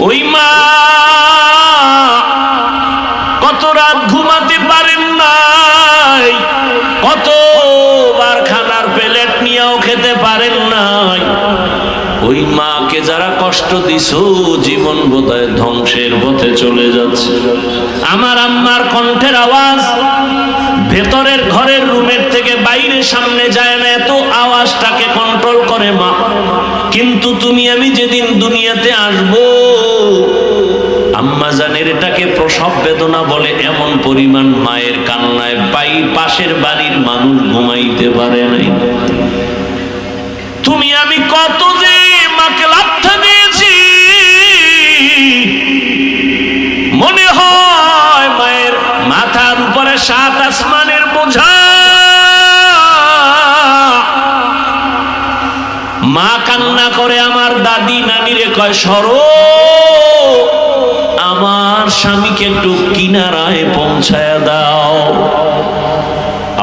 ওই মা কত রাত ঘুমাতে পারেন নাই, কতবার খানার প্লেট নিয়েও খেতে পারেন নাই। ওই মাকে যারা কষ্ট দিছো, জীবন বোধহয় ধ্বংসের পথে চলে যাচ্ছে। আমার আম্মার কণ্ঠের আওয়াজ ভেতরের ঘরের রুমের থেকে বাইরে সামনে যায় না, এত আওয়াজটাকে কন্ট্রোল করে মা। কিন্তু তুমি আমি যেদিন দুনিয়াতে আসবো, আম্মা জানের এটাকে প্রসব বেদনা বলে। এমন পরিমাণ মায়ের কান্নায় পাশের বাড়ির মানুষ ঘুমাইতে পারে নাই। তুমি আমি কত যে মাকে লাথা দিয়েছি, মনে হয় মায়ের মাথার উপরে 7 আসমানের বোঝা। মা কান্না করে আমার দাদি নানিরে কয়, সরো আমার স্বামীকে একটু কিনারায় পৌঁছায় দাও।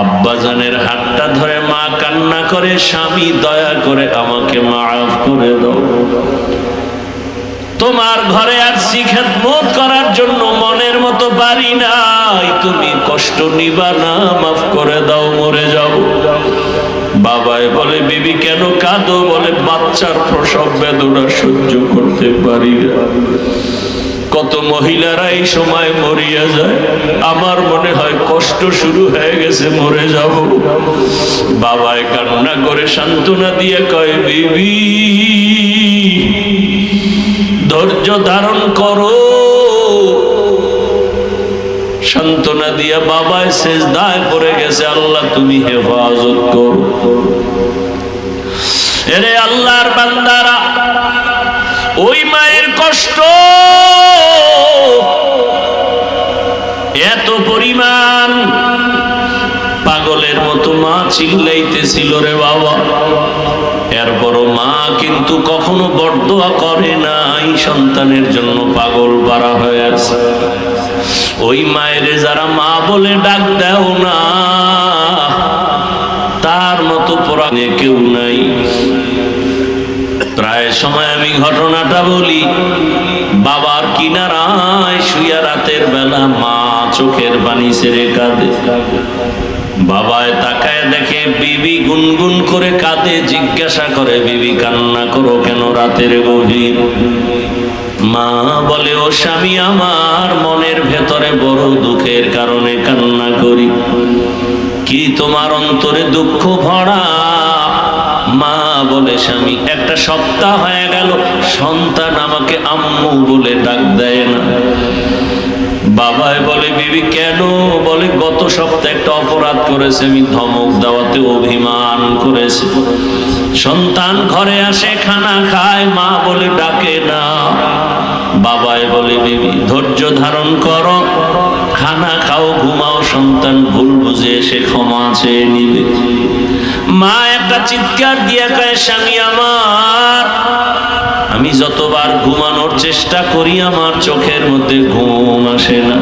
আব্বাজানের হাতটা ধরে মা কান্না করে, স্বামী দয়া করে আমাকে মাফ করে দাও, তোমার ঘরে আসছি খেদমত করার জন্য, মনের মতো পারি নাই, তুমি কষ্ট নিবা না, মাফ করে দাও, মরে যাব। বাবাই বলে, বিবি কেন কাঁদো? বলে, বাচ্চার প্রসব বেদনা সহ্য করতে পারি না। কত মহিলারা এই সময় মরিয়া যায়, আমার মনে হয় কষ্ট শুরু হয়ে গেছে, মরে যাব। বাবাই কান্না করে সান্ত্বনা দিয়ে কয়, বিবি ধৈর্য ধারণ করো। সান্ত্বনা দিয়া বাবায় সেজদায় পড়ে গেছে, আল্লাহ তুমি হেফাজত করো। এরে আল্লাহর বান্দারা, ওই মায়ের কষ্ট এত পরিমাণ, পাগলের মতো মা চিল্লাইতেছিল রে বাবা। এরপরও মা কিন্তু কখনো বরদোয়া করে নাই, সন্তানের জন্য পাগল পারা হয়ে আছে। ওই মায়ের যারা মা বলে ডাক দেও না, তার মতো পরাণে কেউ নাই। প্রায় সময় আমি ঘটনাটা বলি, বাবার কিনারায় শুইয়া রাতের বেলা মা চোখের পানি ছেড়ে কাঁদে। বাবায় তাকায় দেখে বিবি গুনগুন করে কাঁদে। জিজ্ঞাসা করে, বিবি কান্না করো কেন রাতের গভীর? মা বলে, ও স্বামী আমার, মনের ভেতরে বড় দুঃখের কারণে কান্না করি। কি তোমার অন্তরে দুঃখ ভরা? মা বলে, স্বামী, একটা সপ্তাহ হয়ে গেল সন্তান আমাকে আম্মু বলে ডাক দেয় না। বাবাই বলে, বিবি কেন? বলে, গত সপ্তাহে একটা অপরাধ করেছে, আমি ধমক দেওয়াতে অভিমান করেছে। সন্তান ঘরে আসে, খানা খায়, মা বলে ডাকে না। বাবাই বলে, বিবি ধৈর্য ধারণ করো, খানা খাও, ঘুমাও, সন্তান ভুল বুঝে এসে ক্ষমা চেয়ে নিবে। মা একটা চিৎকার দিয়ে কয়, স্বামী আমার, আমি যতবার ঘুমানোর চেষ্টা করি আমার চোখের মধ্যে ঘুম আসে না।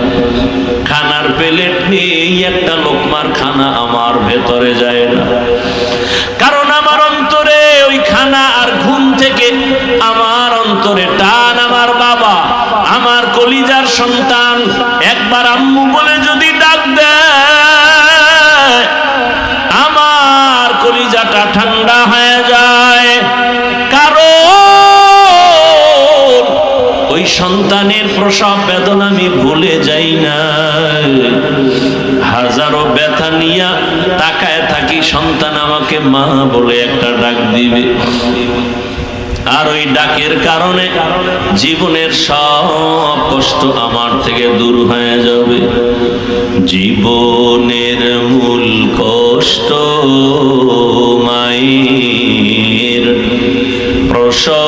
খানার প্লেট নেই, একটা লোকমার খানা আমার ভেতরে যায় না, কারণ আমার অন্তরে ওই খানা আর ঘুম থেকে আমার অন্তরে টান। আমার বাবা, আমার কলিজার সন্তান একবার আম্মু বলে যদি ডাক দেয়, আমার কলিজাটা ঠান্ডা হয়ে যায়। ওই সন্তানের প্রসব বেদনা আমি ভুলে যাই না। হাজারো ব্যথা নিয়া তাকায় থাকি, সন্তান আমাকে মা বলে একটা ডাক দিবে, আর ওই ডাকের কারণে জীবনের সব কষ্ট আমার থেকে দূর হয়ে যাবে। জীবনের মূল কষ্ট মায়ের প্রসব